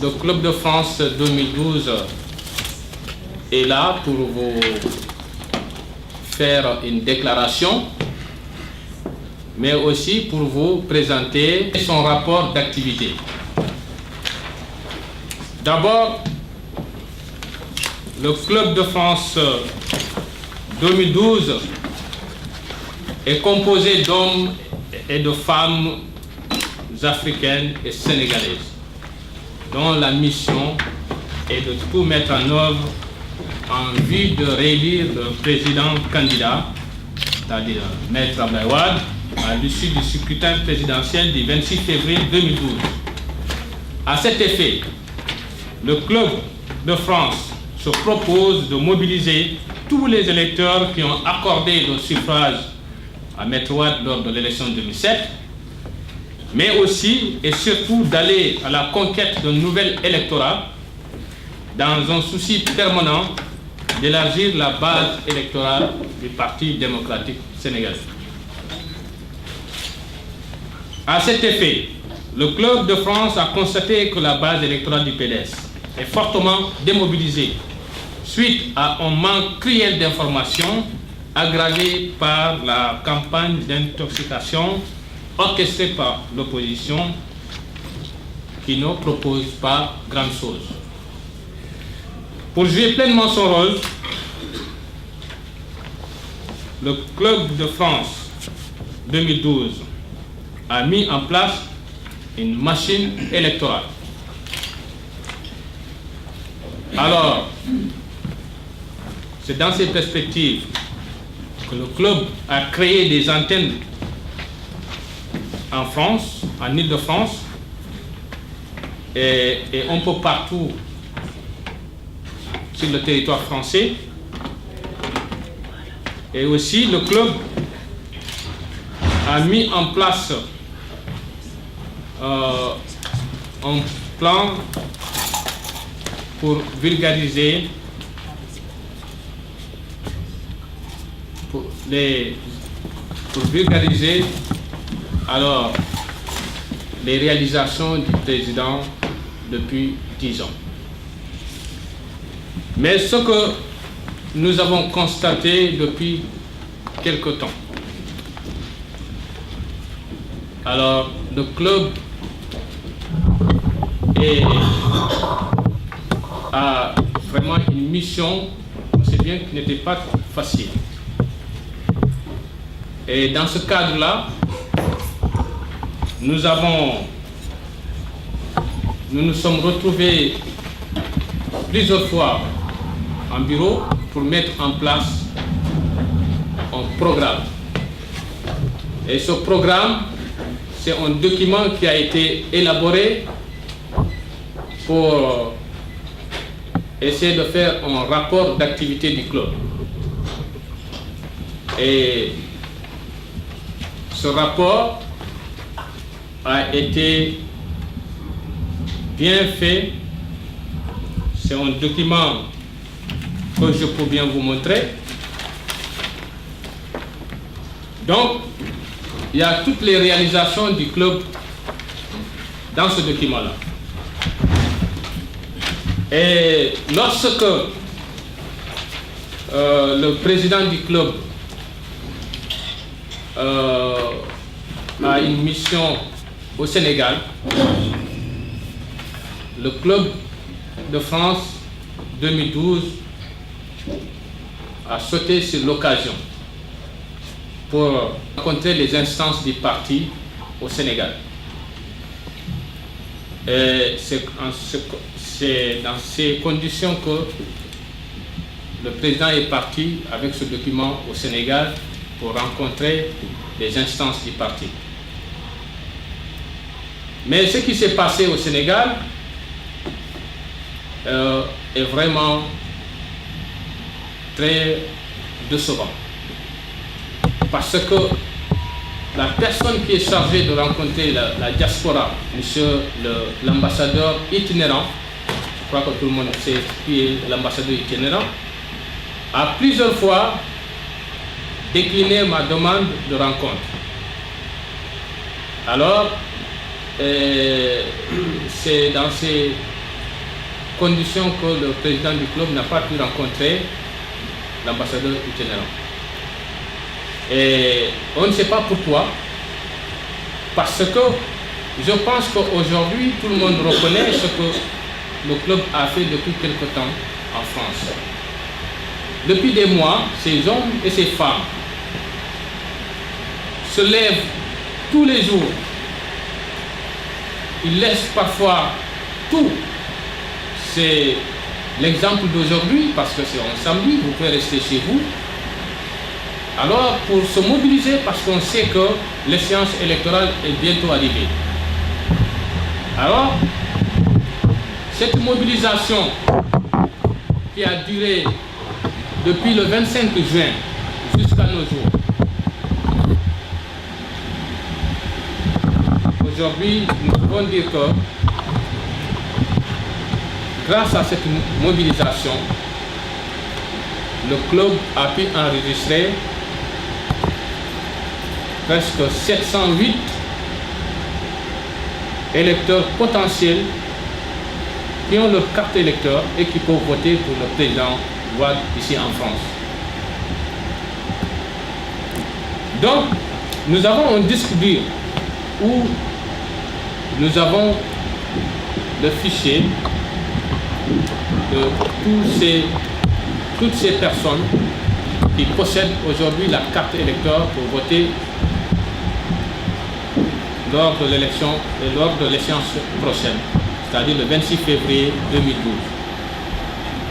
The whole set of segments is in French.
le Club de France 2012 est là pour vous faire une déclaration, mais aussi pour vous présenter son rapport d'activité. D'abord, le Club de France 2012 est composé d'hommes et de femmes africaines et sénégalaises, dont la mission est de tout mettre en œuvre en vue de réélire le président candidat, c'est-à-dire Maître Abdoulaye Wade, à l'issue du scrutin présidentiel du 26 février 2012. À cet effet, le Club de France se propose de mobiliser tous les électeurs qui ont accordé le suffrage à Maître Wade lors de l'élection de 2007, mais aussi et surtout d'aller à la conquête d'un nouvel électorat dans un souci permanent d'élargir la base électorale du Parti démocratique sénégalais. À cet effet, le Club de France a constaté que la base électorale du PDS est fortement démobilisée suite à un manque cruel d'informations aggravé par la campagne d'intoxication orchestrée par l'opposition qui ne propose pas grand-chose. Pour jouer pleinement son rôle, le Club de France 2012 a mis en place une machine électorale. Alors, c'est dans ces perspectives que le club a créé des antennes en France, en Île-de-France, et un peu partout sur le territoire français. Et aussi, le club a mis en place un plan pour vulgariser alors les réalisations du président depuis 10 ans. Mais ce que nous avons constaté depuis quelque temps, alors le club a vraiment une mission, c'est bien qui n'était pas facile. Et dans ce cadre-là, nous nous sommes retrouvés plusieurs fois en bureau pour mettre en place un programme. Et ce programme, c'est un document qui a été élaboré pour essayer de faire un rapport d'activité du club. Et ce rapport a été bien fait. C'est un document que je peux bien vous montrer. Donc, il y a toutes les réalisations du club dans ce document-là. Et lorsque le président du club a une mission au Sénégal, le Club de France 2012 a sauté sur l'occasion pour rencontrer les instances du parti au Sénégal. Et c'est dans ces conditions que le président est parti avec ce document au Sénégal pour rencontrer les instances du parti. Mais ce qui s'est passé au Sénégal est vraiment très décevant. Parce que la personne qui est chargée de rencontrer la diaspora, monsieur l'ambassadeur itinérant, je crois que tout le monde sait qui est l'ambassadeur itinérant, a plusieurs fois décliné ma demande de rencontre. Alors, c'est dans ces condition que le président du club n'a pas pu rencontrer l'ambassadeur itinérant. Et on ne sait pas pourquoi, parce que je pense qu'aujourd'hui, tout le monde reconnaît ce que le club a fait depuis quelque temps en France. Depuis des mois, ces hommes et ces femmes se lèvent tous les jours. Ils laissent parfois tout. C'est l'exemple d'aujourd'hui, parce que c'est un samedi, vous pouvez rester chez vous. Alors, pour se mobiliser, parce qu'on sait que l'échéance électorale est bientôt arrivée. Alors, cette mobilisation qui a duré depuis le 25 juin jusqu'à nos jours, aujourd'hui, nous pouvons dire que grâce à cette mobilisation, le club a pu enregistrer presque 708 électeurs potentiels qui ont leur carte électeur et qui peuvent voter pour le président Wade ici en France. Donc, nous avons un disque dur où nous avons le fichier de toutes ces personnes qui possèdent aujourd'hui la carte électeur pour voter lors de l'élection et lors de l'échéance prochaine, c'est-à-dire le 26 février 2012.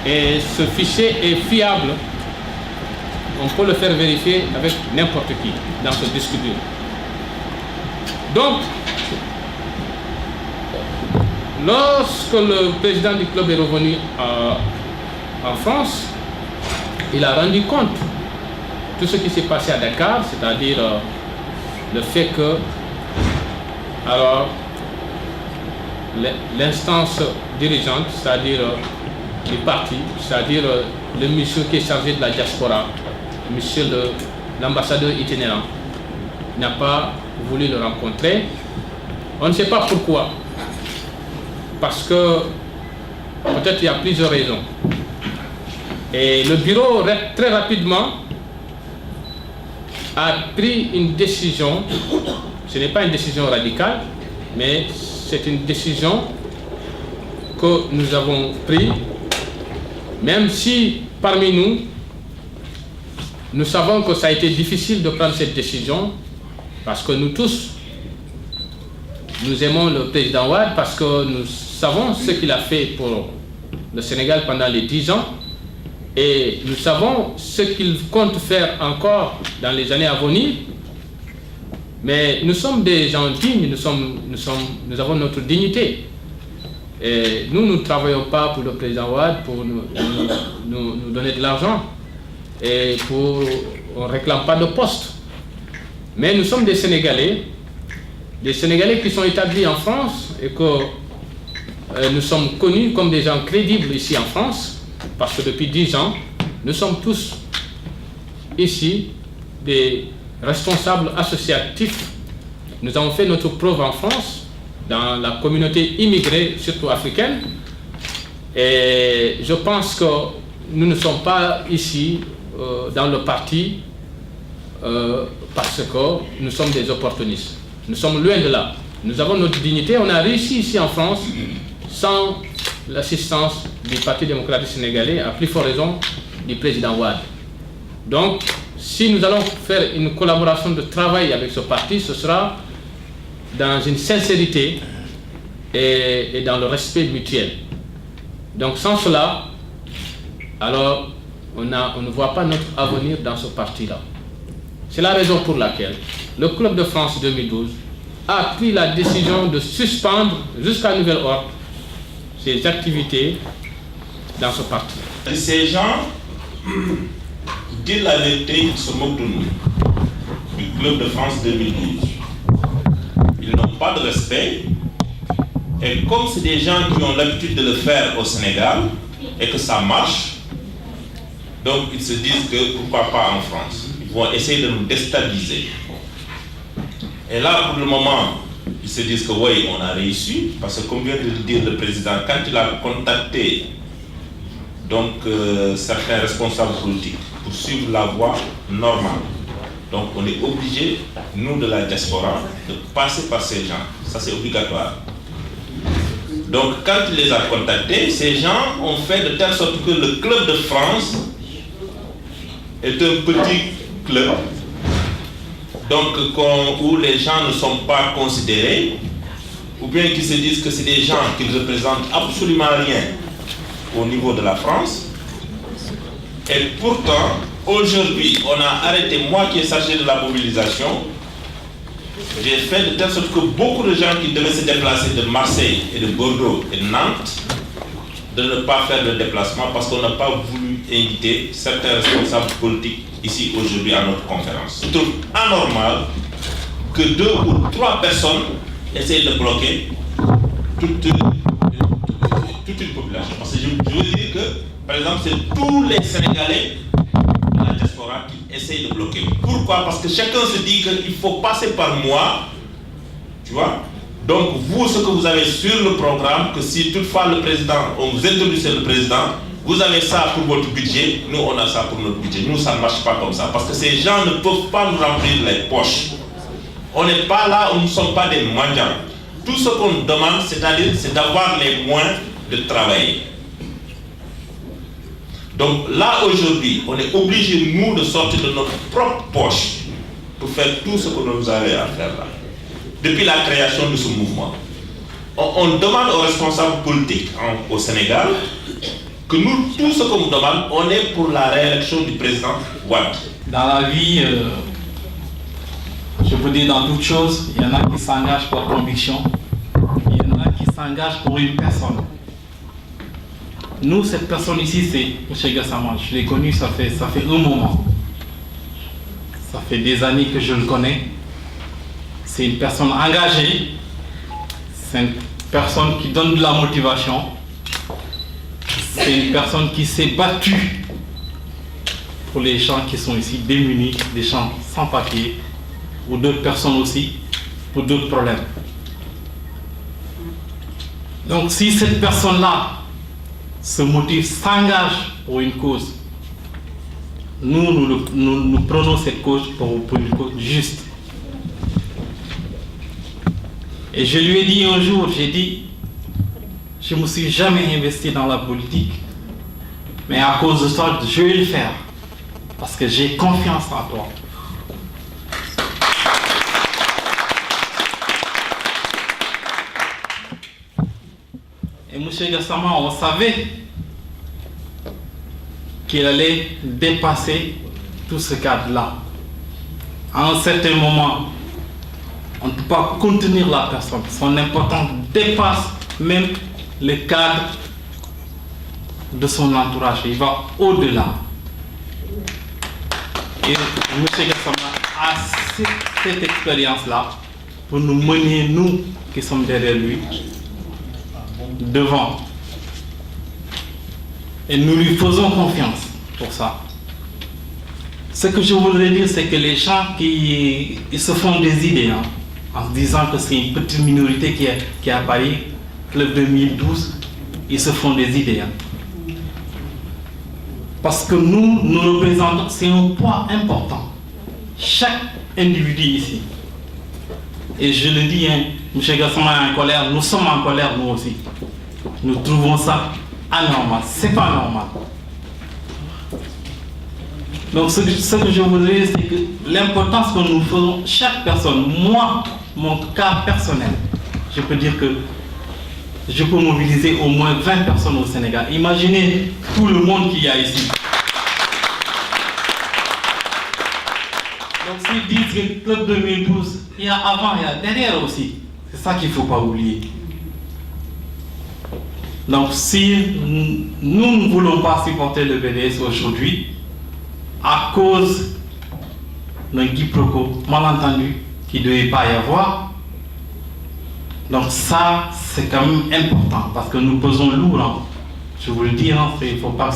Et ce fichier est fiable, on peut le faire vérifier avec n'importe qui dans ce disque dur. Donc, lorsque le président du club est revenu en France, il a rendu compte de tout ce qui s'est passé à Dakar, c'est-à-dire le fait que alors l'instance dirigeante, c'est-à-dire les partis, c'est-à-dire le monsieur qui est chargé de la diaspora, monsieur l'ambassadeur itinérant, n'a pas voulu le rencontrer. On ne sait pas pourquoi. Parce que peut-être il y a plusieurs raisons. Et le bureau, très rapidement, a pris une décision. Ce n'est pas une décision radicale, mais c'est une décision que nous avons prise, même si parmi nous, nous savons que ça a été difficile de prendre cette décision, parce que nous tous, nous aimons le président Wade, parce que nous savons ce qu'il a fait pour le Sénégal pendant les 10 ans, et nous savons ce qu'il compte faire encore dans les années à venir. Mais nous sommes des gens dignes, nous avons notre dignité. Et nous ne travaillons pas pour le président Wade pour nous donner de l'argent. Et on ne réclame pas de poste. Mais nous sommes des Sénégalais qui sont établis en France et que nous sommes connus comme des gens crédibles ici en France, parce que depuis 10 ans, nous sommes tous ici des responsables associatifs. Nous avons fait notre preuve en France, dans la communauté immigrée, surtout africaine. Et je pense que nous ne sommes pas ici dans le parti parce que nous sommes des opportunistes. Nous sommes loin de là. Nous avons notre dignité. On a réussi ici en France sans l'assistance du Parti démocratique sénégalais, à plus forte raison du président Wade. Donc, si nous allons faire une collaboration de travail avec ce parti, ce sera dans une sincérité et dans le respect mutuel. Donc sans cela, alors on ne voit pas notre avenir dans ce parti-là. C'est la raison pour laquelle le Club de France 2012 a pris la décision de suspendre jusqu'à nouvel ordre ses activités dans ce parti. Ces gens, disent la vérité, ils se moquent de nous, du Club de France 2012. Ils n'ont pas de respect. Et comme c'est des gens qui ont l'habitude de le faire au Sénégal et que ça marche, donc ils se disent que pourquoi pas en France. Ils vont essayer de nous déstabiliser. Et là, pour le moment, ils se disent que oui, on a réussi, parce que comme vient de le dire le président, quand il a contacté donc certains responsables politiques pour suivre la voie normale, donc on est obligé, nous de la diaspora, de passer par ces gens, ça c'est obligatoire. Donc quand il les a contactés, ces gens ont fait de telle sorte que le club de France est un petit club, donc où les gens ne sont pas considérés, ou bien qui se disent que c'est des gens qui ne représentent absolument rien au niveau de la France. Et pourtant, aujourd'hui, on a arrêté, moi qui ai chargé de la mobilisation, j'ai fait de telle sorte que beaucoup de gens qui devaient se déplacer de Marseille et de Bordeaux et de Nantes, de ne pas faire le déplacement parce qu'on n'a pas voulu inviter certains responsables politiques ici aujourd'hui à notre conférence. Je trouve anormal que 2 ou 3 personnes essayent de bloquer toute une population. Parce que je veux dire que, par exemple, c'est tous les Sénégalais de la diaspora qui essayent de bloquer. Pourquoi? Parce que chacun se dit qu'il faut passer par moi, tu vois. Donc vous, ce que vous avez sur le programme, que si toutefois le président, on vous introduisez le président, vous avez ça pour votre budget, nous on a ça pour notre budget. Nous ça ne marche pas comme ça, parce que ces gens ne peuvent pas nous remplir les poches. On n'est pas là, on ne sommes pas des mendiants. Tout ce qu'on demande, c'est-à-dire, c'est d'avoir les moyens de travailler. Donc là aujourd'hui, on est obligé nous de sortir de notre propre poche pour faire tout ce que nous avons à faire là. Depuis la création de ce mouvement, on demande aux responsables politiques au Sénégal que nous, tout ce qu'on nous demande, on est pour la réélection du président Wade. Dans la vie, je peux dire dans toute chose, il y en a qui s'engagent par conviction, il y en a qui s'engagent pour une personne. Nous, cette personne ici, c'est M. Gassama. Je l'ai connu, ça fait un moment. Ça fait des années que je le connais. C'est une personne engagée, c'est une personne qui donne de la motivation, c'est une personne qui s'est battue pour les gens qui sont ici démunis, des gens sans papier, ou d'autres personnes aussi, pour d'autres problèmes. Donc si cette personne-là se motive, s'engage pour une cause, nous prenons cette cause pour une cause juste. Et je lui ai dit un jour, j'ai dit, je ne me suis jamais investi dans la politique, mais à cause de ça, je vais le faire, parce que j'ai confiance en toi. Et M. Gassama, on savait qu'il allait dépasser tout ce cadre-là. À un certain moment, on ne peut pas contenir la personne. Son importance dépasse même le cadre de son entourage. Il va au-delà. Et M. Gassama a cette expérience-là pour nous mener, nous qui sommes derrière lui, devant. Et nous lui faisons confiance pour ça. Ce que je voudrais dire, c'est que les gens qui se font des idées, en se disant que c'est une petite minorité qui est à Paris, Club 2012, ils se font des idées. Parce que nous représentons, c'est un poids important. Chaque individu ici. Et je le dis, M. Gassama est en colère, nous sommes en colère nous aussi. Nous trouvons ça anormal, c'est pas normal. Donc ce que je voudrais dire, c'est que l'importance que nous faisons, chaque personne, moi, mon cas personnel, je peux dire que je peux mobiliser au moins 20 personnes au Sénégal. Imaginez tout le monde qu'il y a ici. Donc s'ils disent que le Club 2012, il y a avant, il y a derrière aussi. C'est ça qu'il ne faut pas oublier. Donc si nous ne voulons pas supporter le PDS aujourd'hui, à cause d'un quiproquo malentendu qui ne devait pas y avoir, donc ça c'est quand même important parce que nous pesons lourd. Je vous le dis, il ne faut pas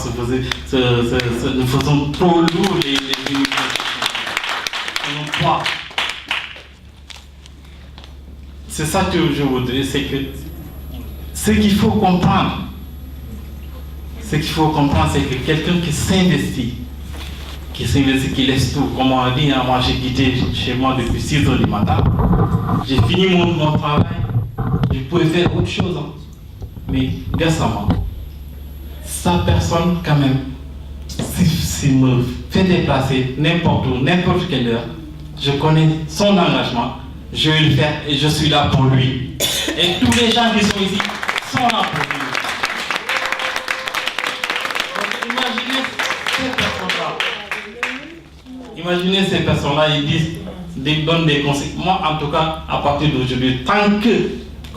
nous faisons trop lourd les unités. c'est ça que je voudrais, c'est que ce qu'il faut comprendre, c'est que quelqu'un qui s'investit, qui laisse tout. Comme on dit, hein, moi j'ai quitté chez moi depuis 6 heures du matin, j'ai fini mon travail, je pouvais faire autre chose. Hein. Mais récemment, sa personne quand même, s'il me fait déplacer n'importe où, n'importe quelle heure, je connais son engagement, je vais le faire et je suis là pour lui. Et tous les gens qui sont ici sont là pour lui. Donc imaginez ces personnes-là, ils donnent des conseils. Moi, en tout cas, à partir d'aujourd'hui, tant que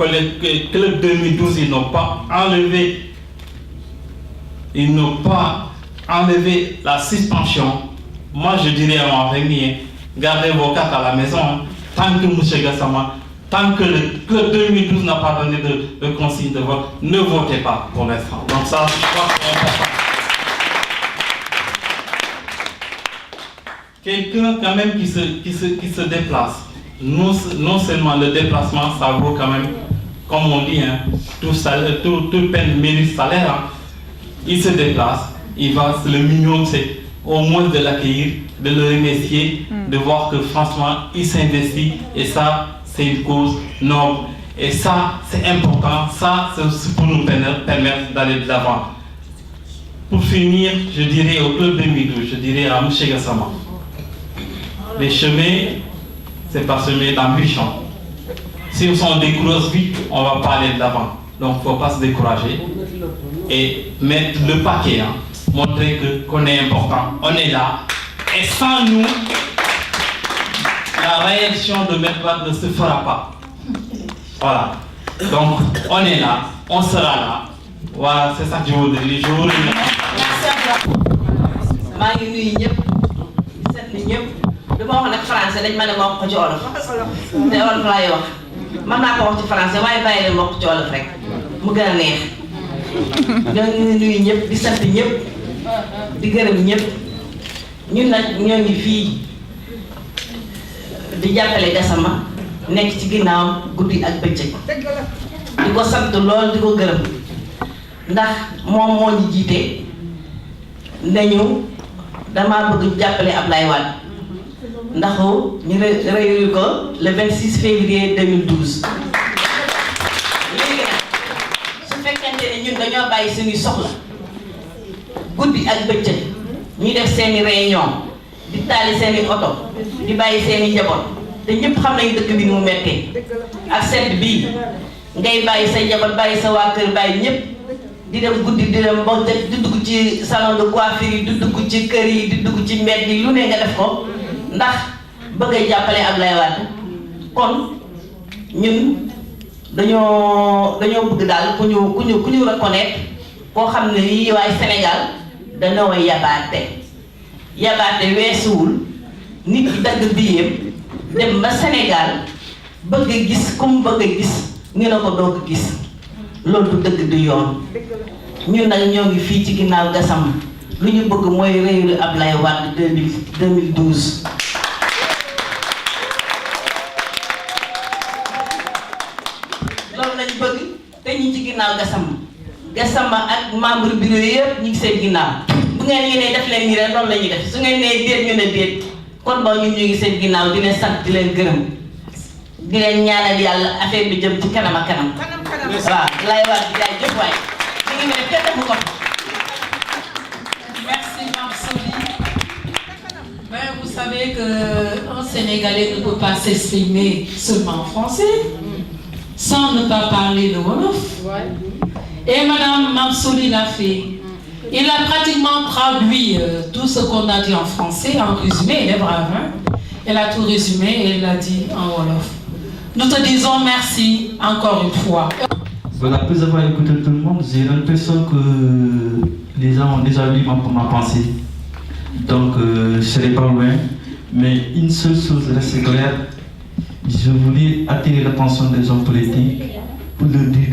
le club 2012, ils n'ont pas enlevé la suspension, moi je dirais à ma famille, gardez vos cartes à la maison, hein. Tant que M. Gassama, tant que le club 2012 n'a pas donné de consigne de vote, ne votez pas pour l'instant. Donc ça, je crois que c'est important. Quelqu'un quand même qui se déplace, non seulement le déplacement, ça vaut quand même, comme on dit, hein, tout peine mérite salaire, hein. Il se déplace, le minimum c'est au moins de l'accueillir, de le remercier, de voir que franchement il s'investit et ça c'est une cause noble et ça c'est important, ça c'est pour nous permettre d'aller de l'avant. Pour finir, je dirais au club 2012, je dirais à M. Gassama, les chemins c'est parsemé d'ambition. Si on décourage vite, on ne va pas aller de l'avant. Donc il ne faut pas se décourager et mettre le paquet, hein, montrer qu'on est important, on est là. Et sans nous, la réaction de Maître Wade ne se fera pas. Voilà. Donc on est là, on sera là. Voilà, c'est ça que je voudrais dire. Merci beaucoup. Français dañ ma ne ma wax ko ci wolof te wolof laay wax mën naa ko wax ci français waaye bàyyi leen ma wax ci wolof rek mu gën a neex ñoo ngi nuyu ñëpp di sant ñëpp di gërëm ñëpp ñun nag ñoo ngi fii di jàppale Gassama nekk ci ginnaaw guddi ak bëccëg di ko sant lool di ko gërëm ndax moom moo ñu jiite nañu dama bëgg jàppale Ablaye Wade ndax ñu réunir ko le 26 février 2012 léegi nag su fekkente ne ñun dañoo bàyyi suñuy soxla guddi ak bëccëg ñuy def seeni réunion di taali seeni oto di bàyyi seeni njaboot te ñëpp xam nañu dëkk bi ni mu mettee ak sedd bii ngay bàyyi sa njaboot bàyyi sa waa kër bàyyi ñëpp di dem guddi di dem ba di dugg ci salon de coiffure yi di dugg ci kër yi di dugg ci mbedd yi lu ne nga def ko ndax bëgg a jàppale Ablaye Wade kon ñun dañoo bëgg daal ku ñu reconnaître koo xam ne yi waaye Sénégal dañoo yabaate weesuwul nit ki dagg biyeem dem ba Sénégal bëgg a gis ku mu bëgg a gis ñu ne ko doo ko gis loolu du dëgg du yoon ñun nag ñoo ngi fii ci ginnaaw Gassama lu ñu bëgg mooy réewu Ablaye Wade 2012 loolu lañu bëgg te ñu ci ginnaaw Gassama ak membre bureau yëpp ñu ngi seen ginnaaw bu ngeen ñu ne def leen nii rek loolu la ñuy def su ngeen nee déet ñu ne déet kon boo ñun ñu ngi seen ginnaaw di leen sant di leen gërëm di leen ñaanal yàlla affaire bi jëm ci kanam ak kanam waaw lay waat di jaay jëf waay ñu ngi mel kenn defu ko. Merci Mamsoli. Ben, vous savez qu'un Sénégalais ne peut pas s'exprimer seulement en français sans ne pas parler le Wolof. Et Madame Mamsoli l'a fait. Il a pratiquement traduit tout ce qu'on a dit en français, en résumé, elle est brave, hein? Elle a tout résumé et elle l'a dit en Wolof. Nous te disons merci encore une fois. Voilà, après avoir écouté tout le monde, j'ai l'impression que les gens ont déjà lu ma pensée. Donc, je ne serai pas loin. Mais une seule chose reste claire. Je voulais attirer l'attention des hommes politiques pour leur dire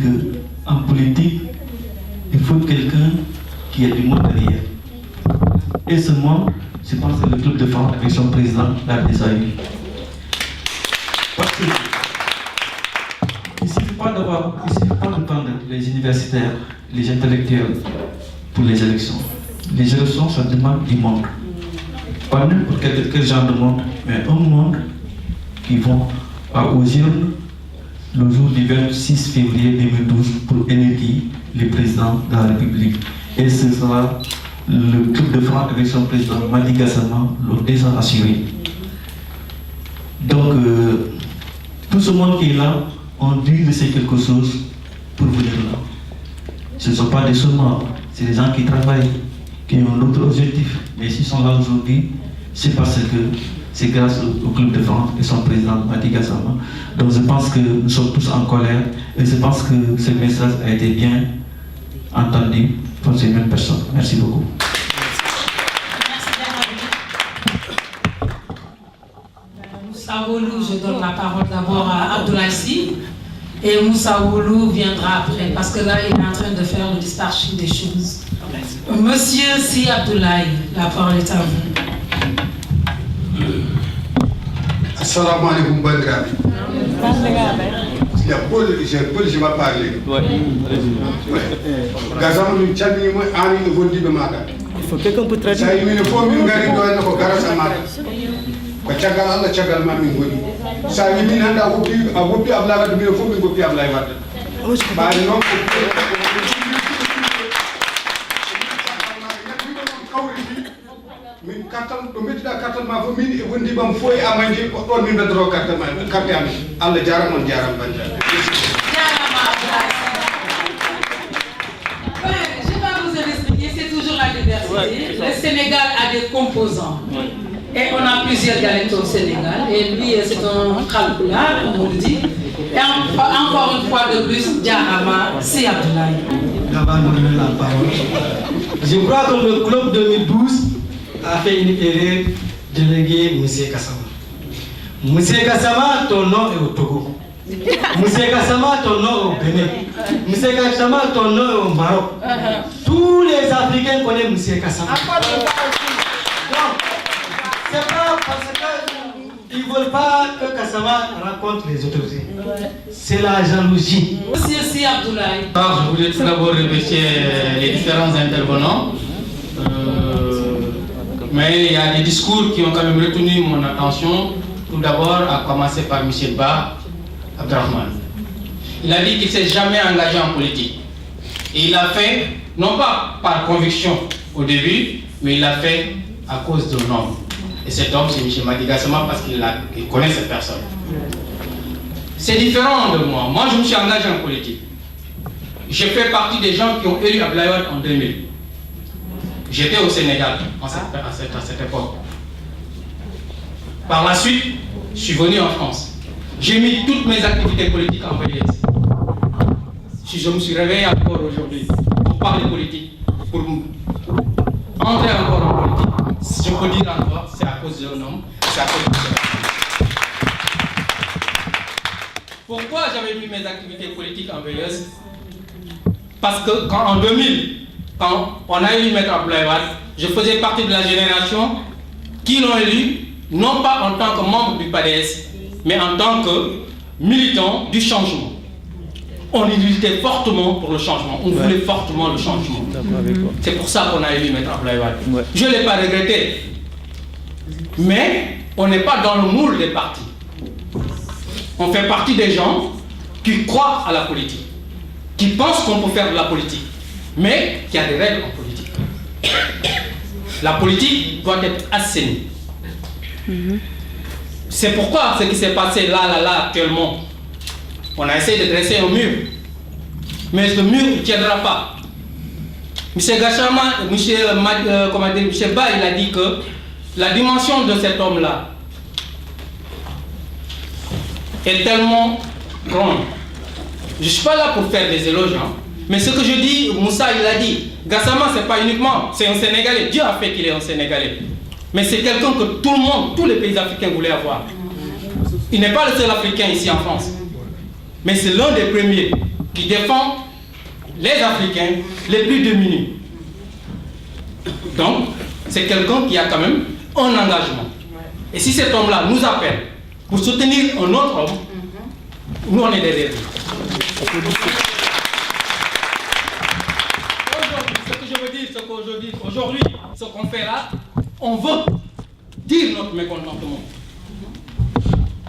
qu'en politique, il faut quelqu'un qui a du monde derrière. Et ce monde, je pense que le club de France avec son président l'a déjà eu. pas de prendre les universitaires, les intellectuels pour les élections. Les élections, ça demande du monde. Pas n'importe quel genre de monde, mais un monde qui vont aux urnes le jour du 26 février 2012 pour élire le président de la République. Et ce sera le club de France avec son président Madi Gassama l'ont déjà assuré. Donc, tout ce monde qui est là, on dit que c'est quelque chose pour venir là. Ce ne sont pas des chômeurs, c'est des gens qui travaillent, qui ont d'autres objectifs. Mais s'ils sont là aujourd'hui, c'est parce que c'est grâce au club de France et son président Madi Gassama. Donc je pense que nous sommes tous en colère et je pense que ce message a été bien entendu par ces mêmes personnes. Merci beaucoup. Moussa Wolou, je donne la parole d'abord à Abdoulaye Sy et Moussa Wolou viendra après parce que là il est en train de faire le dispatching des choses. Monsieur Sy Abdoulaye, la parole est à vous. Assalamu alaikum bandiraɓe. J'ai pas parlé. Gassama ɗum calminima an e gondiɓe maɗa. Il faut quelqu'un peut traduire. Sa yimine fof min gari ɗo henna ko garasa maɗa. Ko caggal Allah caggal ma min goni. Sa yimine hannde a woppi Ablaye Wade minen fof min goppi Ablaye Wade. ɓaade noon min kartal ɗo mettiɗa kartal ma fof min e wondibam fof e amanji ɗon min beddoro carte amin. Allah jarama on jarama bandiraɓe. Je vais vous expliquer, c'est toujours la diversité. Le Sénégal a des composants. Et on a plusieurs dialectes au Sénégal. Et lui, c'est un Khalpulaar, comme on le dit. Et encore une fois de plus, Diarama, c'est Abdoulaye. Je crois que le club 2012 a fait une erreur de léguer M. Gassama. M. Gassama, ton nom est au Togo. M. Gassama, ton nom est au Bénin. M. Gassama, ton nom est au Maroc. Tous les Africains connaissent M. Gassama. Donc, c'est pas parce qu'ils ne veulent pas que Gassama rencontre les autorités. C'est la jalousie. Monsieur Sy Abdoulaye. Alors, je voulais tout d'abord remercier les différents intervenants. Mais il y a des discours qui ont quand même retenu mon attention. Tout d'abord, à commencer par M. Ba Abdrahman. Il a dit qu'il ne s'est jamais engagé en politique. Et il l'a fait, non pas par conviction au début, mais il l'a fait à cause d'un homme. Et cet homme, c'est M. Madi Gassama parce qu'il connaît cette personne. C'est différent de moi. Moi, je me suis engagé en politique. J'ai fait partie des gens qui ont élu Abdoulaye Wade en 2000. J'étais au Sénégal à cette époque. Par la suite, je suis venu en France. J'ai mis toutes mes activités politiques en PDS. Si je me suis réveillé encore aujourd'hui pour parler politique, pour entrer encore en politique, si je peux dire encore, c'est à cause d'un homme, c'est à cause de cela. Pourquoi j'avais mis mes activités politiques en PDS? Parce que en 2000, quand on a élu M. Abdoulaye Wade, je faisais partie de la génération qui l'ont élu, non pas en tant que membre du PADS, mais en tant que militant du changement. On luttait fortement pour le changement, on voulait fortement le changement. C'est pour ça qu'on a élu M. Abdoulaye Wade. Je ne l'ai pas regretté. Mais on n'est pas dans le moule des partis. On fait partie des gens qui croient à la politique, qui pensent qu'on peut faire de la politique. Mais qu'il y a des règles en politique. La politique doit être assainie. C'est pourquoi ce qui s'est passé là actuellement, on a essayé de dresser un mur. Mais ce mur ne tiendra pas. M. Gassama, M. Ba, il a dit que la dimension de cet homme-là est tellement grande. Je ne suis pas là pour faire des éloges. Mais ce que je dis, Moussa il a dit, Gassama c'est pas uniquement, c'est un Sénégalais, Dieu a fait qu'il est un Sénégalais. Mais c'est quelqu'un que tout le monde, tous les pays africains voulaient avoir. Il n'est pas le seul Africain ici en France. Mais c'est l'un des premiers qui défend les Africains les plus démunis. Donc, c'est quelqu'un qui a quand même un engagement. Et si cet homme-là nous appelle pour soutenir un autre homme, nous on est derrière lui. ce que je veux dire, c'est qu'aujourd'hui, ce qu'on fait là, on veut dire notre mécontentement.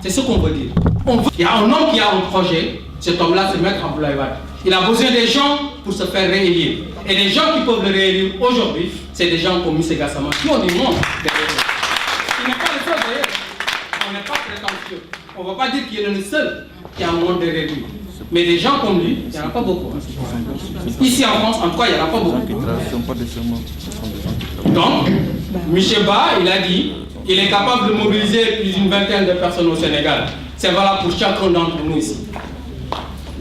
C'est ce qu'on veut dire. Il y a un homme qui a un projet, cet homme-là, c'est Maître Abdoulaye Wade. Il a besoin des gens pour se faire réélire. Et les gens qui peuvent le réélire aujourd'hui, c'est des gens comme M. Gassama qui ont du monde derrière eux. Il n'est pas le seul d'ailleurs. On n'est pas prétentieux. On ne va pas dire qu'il est le seul qui a un monde derrière lui. Mais des gens comme lui, il n'y en a pas beaucoup. Ici en France, en tout cas, il n'y en a pas beaucoup. Donc, M. Ba, il a dit, il est capable de mobiliser plus d'une vingtaine de personnes au Sénégal. C'est valable pour chacun d'entre nous ici.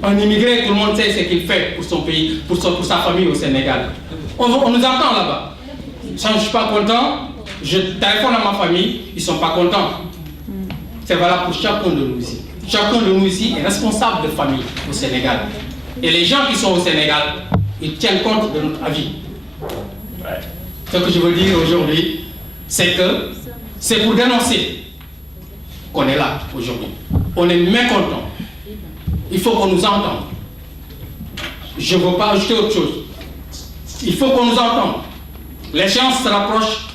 Un immigré, tout le monde sait ce qu'il fait pour son pays, pour sa famille au Sénégal. On nous attend là-bas. Si je ne suis pas content, je téléphone à ma famille, ils ne sont pas contents. C'est valable pour chacun de nous ici. Chacun de nous ici est responsable de famille au Sénégal. Et les gens qui sont au Sénégal, ils tiennent compte de notre avis. Ce que je veux dire aujourd'hui, c'est que c'est pour dénoncer qu'on est là aujourd'hui. On est mécontent. Il faut qu'on nous entende. Je ne veux pas ajouter autre chose. Il faut qu'on nous entende. L'échéance se rapproche.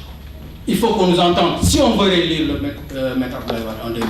Il faut qu'on nous entende. Si on veut réélire le maître Abdoulaye Wade en 2000.